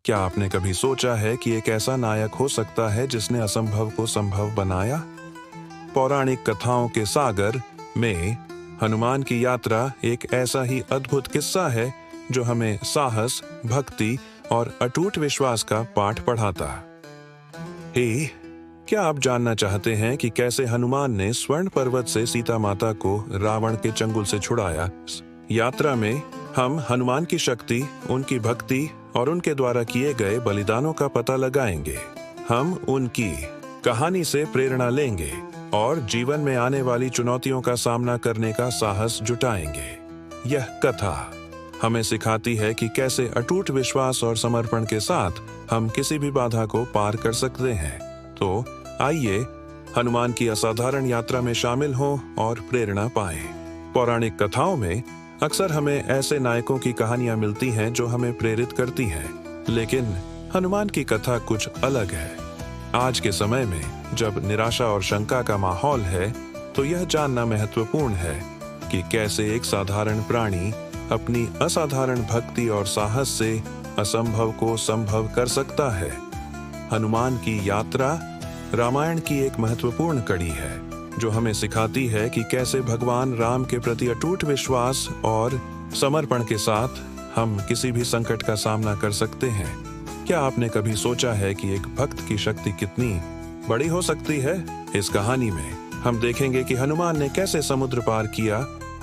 क्या आपने कभी सोचा है कि एक ऐसा नायक हो सकता है जिसने असंभव को संभव बनाया? पौराणिक कथाओं के सागर में हनुमान की यात्रा एक ऐसा ही अद्भुत किस्सा है जो हमें साहस, भक्ति और अटूट विश्वास का पाठ पढ़ाता है। क्या आप जानना चाहते हैं कि कैसे हनुमान ने स्वर्ण पर्वत से सीता माता को रावण के चंगुल से छुड़ाया? यात्रा में हम हनुमान की शक्ति, उनकी भक्ति और उनके द्वारा किए गए बलिदानों का पता लगाएंगे। हम उनकी कहानी से प्रेरणा लेंगे और जीवन में आने वाली चुनौतियों का सामना करने का साहस जुटाएंगे। यह कथा हमें सिखाती है कि कैसे अटूट विश्वास और समर्पण के साथ हम किसी भी बाधा को पार कर सकते हैं। तो आइए हनुमान की असाधारण यात्रा में शामिल हों और प्रेरणा पाएं। पौराणिक कथाओं में अक्सर हमें ऐसे नायकों की कहानियां मिलती हैं जो हमें प्रेरित करती हैं, लेकिन हनुमान की कथा कुछ अलग है। आज के समय में जब निराशा और शंका का माहौल है, तो यह जानना महत्वपूर्ण है कि कैसे एक साधारण प्राणी अपनी असाधारण भक्ति और साहस से असंभव को संभव कर सकता है। हनुमान की यात्रा रामायण की एक महत्वपूर्ण कड़ी है जो हमें सिखाती है कि कैसे भगवान राम के प्रति अटूट विश्वास और समर्पण के साथ हम किसी भी संकट का सामना कर सकते हैं। क्या आपने कभी सोचा है कि एक भक्त की शक्ति कितनी बड़ी हो सकती है? इस कहानी में हम देखेंगे कि हनुमान ने कैसे समुद्र पार किया,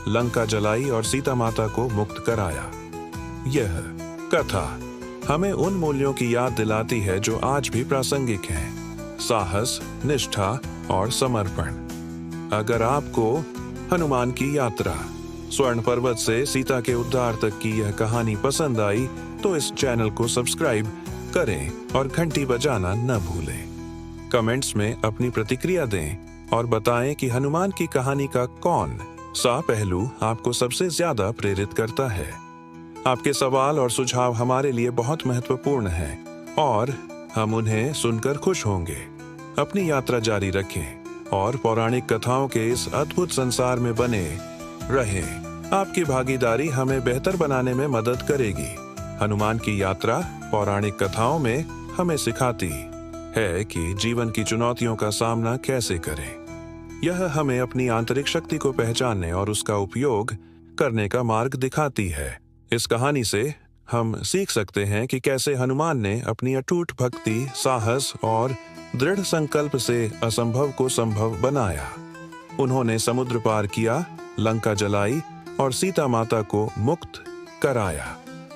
लंका जलाई और सीता माता को मुक्त कराया। यह कथा हमें उन मूल्यों की याद दिलाती है जो आज भी प्रासंगिक हैं: साहस, निष्ठा और समर्पण। अगर आपको हनुमान की यात्रा, स्वर्ण पर्वत से सीता के उद्धार तक की यह कहानी पसंद आई, तो इस चैनल को सब्सक्राइब करें और घंटी बजाना न भूलें। कमेंट्स में अपनी प्रतिक्रिया दें और बताएं कि हनुमान की कहानी का कौन सा पहलू आपको सबसे ज्यादा प्रेरित करता है। आपके सवाल और सुझाव हमारे लिए बहुत महत्वपूर्ण हैं और हम उन्हें सुनकर खुश होंगे। अपनी यात्रा जारी रखें और पौराणिक कथाओं के इस अद्भुत संसार में बने रहें। आपकी भागीदारी हमें बेहतर बनाने में मदद करेगी। हनुमान की यात्रा पौराणिक कथाओं में हमें सिखाती है कि जीवन की चुनौतियों का सामना कैसे करें। यह हमें अपनी आंतरिक शक्ति को पहचानने और उसका उपयोग करने का मार्ग दिखाती है। इस कहानी से हम सीख सकते हैं कि कैसे हनुमान ने अपनी अटूट भक्ति, साहस और दृढ़ संकल्प से असंभव को संभव बनाया। उन्होंने समुद्र पार किया, लंका जलाई और सीता माता को मुक्त कराया।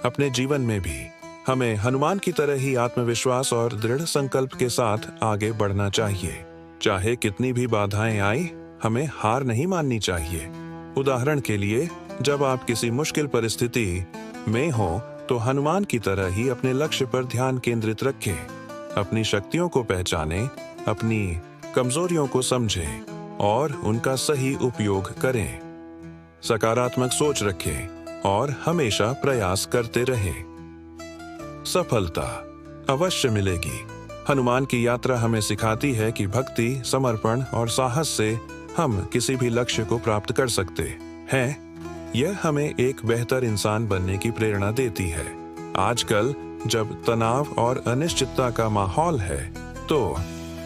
अपने जीवन में भी हमें हनुमान की तरह ही आत्मविश्वास और दृढ़ संकल्प के साथ आगे बढ़ना चाहिए। चाहे कितनी भी बाधाएं आए, हमें हार नहीं माननी चाहिए। उदाहरण के लिए, जब आप किसी मुश्किल परिस्थिति में हो, तो हनुमान की तरह ही अपने लक्ष्य पर ध्यान केंद्रित रखें। अपनी शक्तियों को पहचानें, अपनी कमजोरियों को समझें और उनका सही उपयोग करें। सकारात्मक सोच रखें और हमेशा प्रयास करते रहें। सफलता अवश्य मिलेगी। हनुमान की यात्रा हमें सिखाती है कि भक्ति, समर्पण और साहस से हम किसी भी लक्ष्य को प्राप्त कर सकते हैं। यह हमें एक बेहतर इंसान बनने की प्रेरणा देती है। आजकल जब तनाव और अनिश्चितता का माहौल है, तो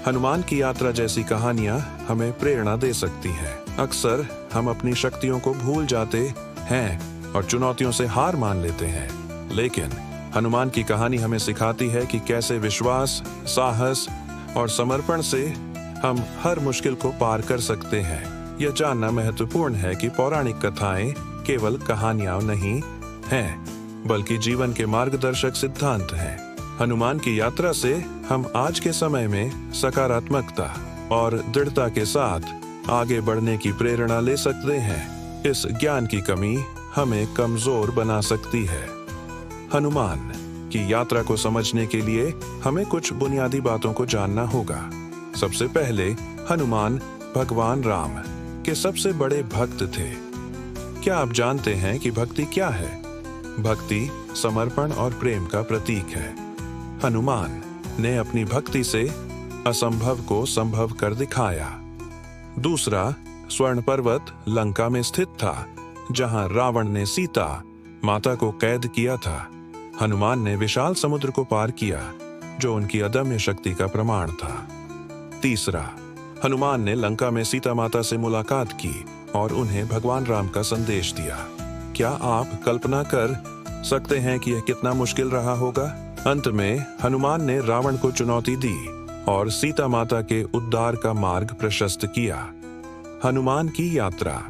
हनुमान की यात्रा जैसी कहानियां हमें प्रेरणा दे सकती हैं। अक्सर हम अपनी शक्तियों को भूल जाते हैं और चुनौतियों से हार मान लेते हैं, लेकिन हनुमान की कहानी हमें सिखाती है कि कैसे विश्वास, साहस और समर्पण से हम हर मुश्किल को पार कर सकते हैं। यह जानना महत्वपूर्ण है कि पौराणिक कथाएं केवल कहानियां नहीं हैं, बल्कि जीवन के मार्गदर्शक सिद्धांत हैं। हनुमान की यात्रा से हम आज के समय में सकारात्मकता और दृढ़ता के साथ आगे बढ़ने की प्रेरणा ले सकते हैं। इस ज्ञान की कमी हमें कमजोर बना सकती है। हनुमान की यात्रा को समझने के लिए हमें कुछ बुनियादी बातों को जानना होगा। सबसे पहले, हनुमान भगवान राम के सबसे बड़े भक्त थे। क्या आप जानते हैं कि भक्ति क्या है? भक्ति समर्पण और प्रेम का प्रतीक है। हनुमान ने अपनी भक्ति से असंभव को संभव कर दिखाया। दूसरा, स्वर्ण पर्वत लंका में स्थित था, जहां रावण ने सीता माता को कैद किया था। हनुमान ने विशाल समुद्र को पार किया, जो उनकी अदम्य शक्ति का प्रमाण था। तीसरा, हनुमान ने लंका में सीता माता से मुलाकात की और उन्हें भगवान राम का संदेश दिया। क्या आप कल्पना कर सकते हैं कि यह कितना मुश्किल रहा होगा? अंत में हनुमान ने रावण को चुनौती दी और सीता माता के उद्धार का मार्ग प्रशस्त किया। हनुमान की यात्रा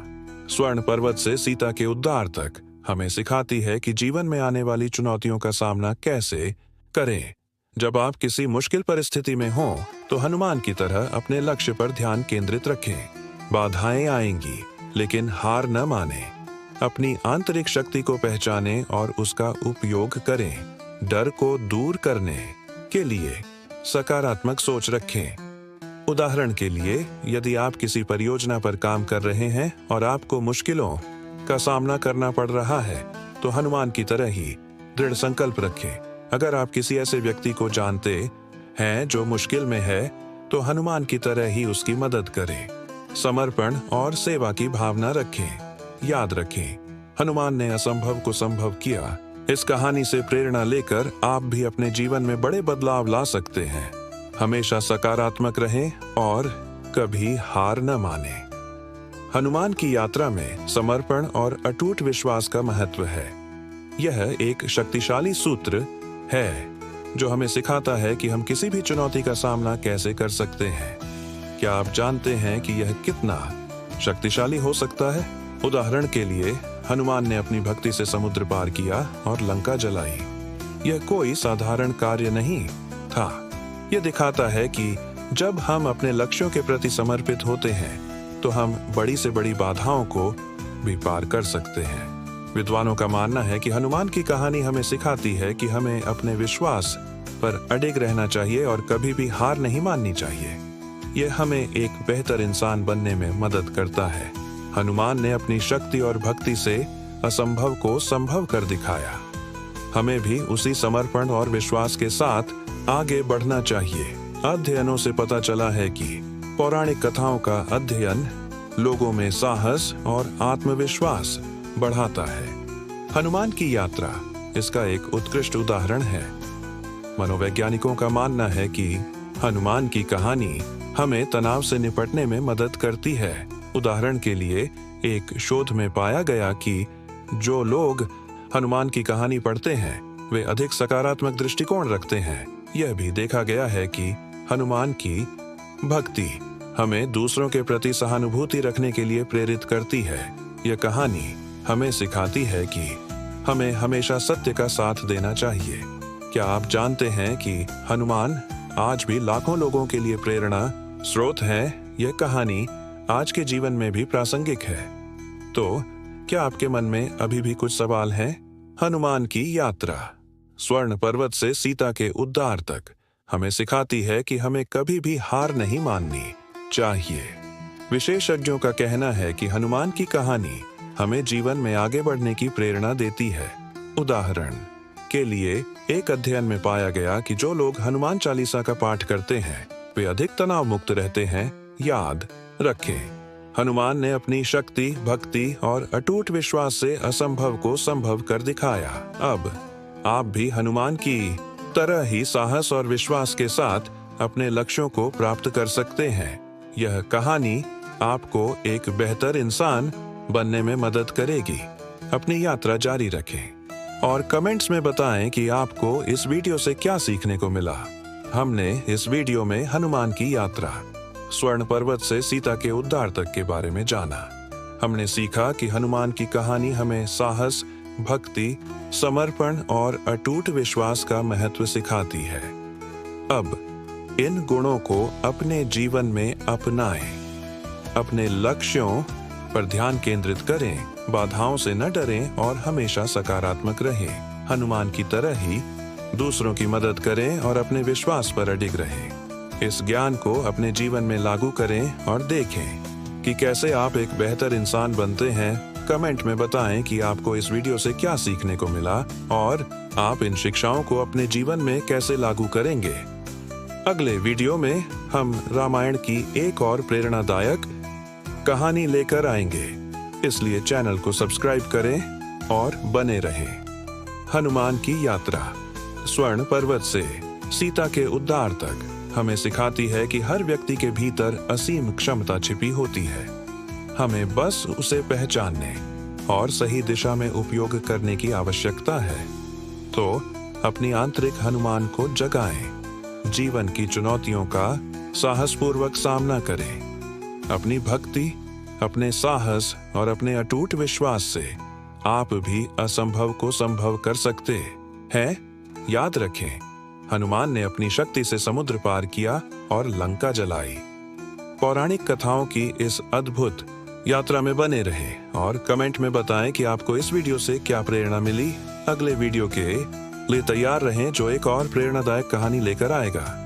स्वर्ण पर्वत से सीता के उद्धार तक हमें सिखाती है कि जीवन में आने वाली चुनौतियों का सामना कैसे करें। जब आप किसी मुश्किल परिस्थिति में हों, तो हनुमान की तरह अपने लक्ष्य पर ध्यान केंद्रित रखें। बाधाएं आएंगी, लेकिन हार न मानें। अपनी आंतरिक शक्ति को पहचानें और उसका उपयोग करें। डर को दूर करने के लिए सकारात्मक सोच रखें। उदाहरण के लिए, यदि आप किसी परियोजना पर काम कर रहे हैं और आपको मुश्किलों का सामना करना पड़ रहा है, तो हनुमान की तरह ही दृढ़ संकल्प रखें। अगर आप किसी ऐसे व्यक्ति को जानते हैं जो मुश्किल में है, तो हनुमान की तरह ही उसकी मदद करें। समर्पण और सेवा की भावना रखें। याद रखें, हनुमान ने असंभव को संभव किया। इस कहानी से प्रेरणा लेकर आप भी अपने जीवन में बड़े बदलाव ला सकते हैं। हमेशा सकारात्मक रहें और कभी हार न मानें। हनुमान की यात्रा में समर्पण और अटूट विश्वास का महत्व है। यह एक शक्तिशाली सूत्र है जो हमें सिखाता है कि हम किसी भी चुनौती का सामना कैसे कर सकते हैं। क्या आप जानते हैं कि यह कितना शक्तिशाली हो सकता है? उदाहरण के लिए, हनुमान ने अपनी भक्ति से समुद्र पार किया और लंका जलाई। यह कोई साधारण कार्य नहीं था। यह दिखाता है कि जब हम अपने लक्ष्यों के प्रति समर्पित होते हैं, तो हम बड़ी से बड़ी बाधाओं को भी पार कर सकते हैं। विद्वानों का मानना है कि हनुमान की कहानी हमें सिखाती है कि हमें अपने विश्वास पर अडिग रहना चाहिए और कभी भी हार नहीं माननी चाहिए। यह हमें एक बेहतर इंसान बनने में मदद करता है। हनुमान ने अपनी शक्ति और भक्ति से असंभव को संभव कर दिखाया। हमें भी उसी समर्पण और विश्वास के साथ आगे बढ़ना चाहिए। अध्ययनों से पता चला है कि पौराणिक कथाओं का अध्ययन लोगों में साहस और आत्मविश्वास बढ़ाता है। हनुमान की यात्रा इसका एक उत्कृष्ट उदाहरण है। मनोवैज्ञानिकों का मानना है कि हनुमान की कहानी हमें तनाव से निपटने में मदद करती है। उदाहरण के लिए, एक शोध में पाया गया कि जो लोग हनुमान की कहानी पढ़ते हैं, वे अधिक सकारात्मक दृष्टिकोण रखते हैं। यह भी देखा गया है कि हनुमान की भक्ति हमें दूसरों के प्रति सहानुभूति रखने के लिए प्रेरित करती है। यह कहानी हमें सिखाती है कि हमें हमेशा सत्य का साथ देना चाहिए। क्या आप जानते हैं कि हनुमान आज भी लाखों लोगों के लिए प्रेरणा स्रोत है? यह कहानी आज के जीवन में भी प्रासंगिक है। तो क्या आपके मन में अभी भी कुछ सवाल हैं? हनुमान की यात्रा स्वर्ण पर्वत से सीता के उद्धार तक हमें सिखाती है कि हमें कभी भी हार नहीं माननी चाहिए। विशेषज्ञों का कहना है कि हनुमान की कहानी हमें जीवन में आगे बढ़ने की प्रेरणा देती है। उदाहरण के लिए, एक अध्ययन में पाया गया कि जो लोग हनुमान चालीसा का पाठ करते हैं, वे अधिक तनाव मुक्त रहते हैं। याद रखें, हनुमान ने अपनी शक्ति, भक्ति और अटूट विश्वास से असंभव को संभव कर दिखाया। अब आप भी हनुमान की तरह ही साहस और विश्वास के साथ अपने लक्ष्यों को प्राप्त कर सकते हैं। यह कहानी आपको एक बेहतर इंसान बनने में मदद करेगी। अपनी यात्रा जारी रखें और कमेंट्स में बताएं कि आपको इस वीडियो से क्या सीखने को मिला। हमने इस वीडियो में हनुमान की यात्रा स्वर्ण पर्वत से सीता के उद्धार तक के बारे में जाना। हमने सीखा कि हनुमान की कहानी हमें साहस, भक्ति, समर्पण और अटूट विश्वास का महत्व सिखाती है। अब इन गुणों को अपने जीवन में अपनाएं। अपने लक्ष्यों पर ध्यान केंद्रित करें, बाधाओं से न डरें और हमेशा सकारात्मक रहें। हनुमान की तरह ही दूसरों की मदद करें और अपने विश्वास पर अडिग रहें। इस ज्ञान को अपने जीवन में लागू करें और देखें कि कैसे आप एक बेहतर इंसान बनते हैं। कमेंट में बताएं कि आपको इस वीडियो से क्या सीखने को मिला और आप इन शिक्षाओं को अपने जीवन में कैसे लागू करेंगे। अगले वीडियो में हम रामायण की एक और प्रेरणादायक कहानी लेकर आएंगे, इसलिए चैनल को सब्सक्राइब करें और बने रहें। हनुमान की यात्रा स्वर्ण पर्वत से सीता के उद्धार तक हमें सिखाती है कि हर व्यक्ति के भीतर असीम क्षमता छिपी होती है। हमें बस उसे पहचानने और सही दिशा में उपयोग करने की आवश्यकता है। तो अपनी आंतरिक हनुमान को जगाएं, जीवन की चुनौतियों का साहसपूर्वक सामना करें। अपनी भक्ति, अपने साहस और अपने अटूट विश्वास से आप भी असंभव को संभव कर सकते हैं। याद रखें, हनुमान ने अपनी शक्ति से समुद्र पार किया और लंका जलाई। पौराणिक कथाओं की इस अद्भुत यात्रा में बने रहें और कमेंट में बताएं कि आपको इस वीडियो से क्या प्रेरणा मिली। अगले वीडियो के लिए तैयार रहें जो एक और प्रेरणादायक कहानी लेकर आएगा।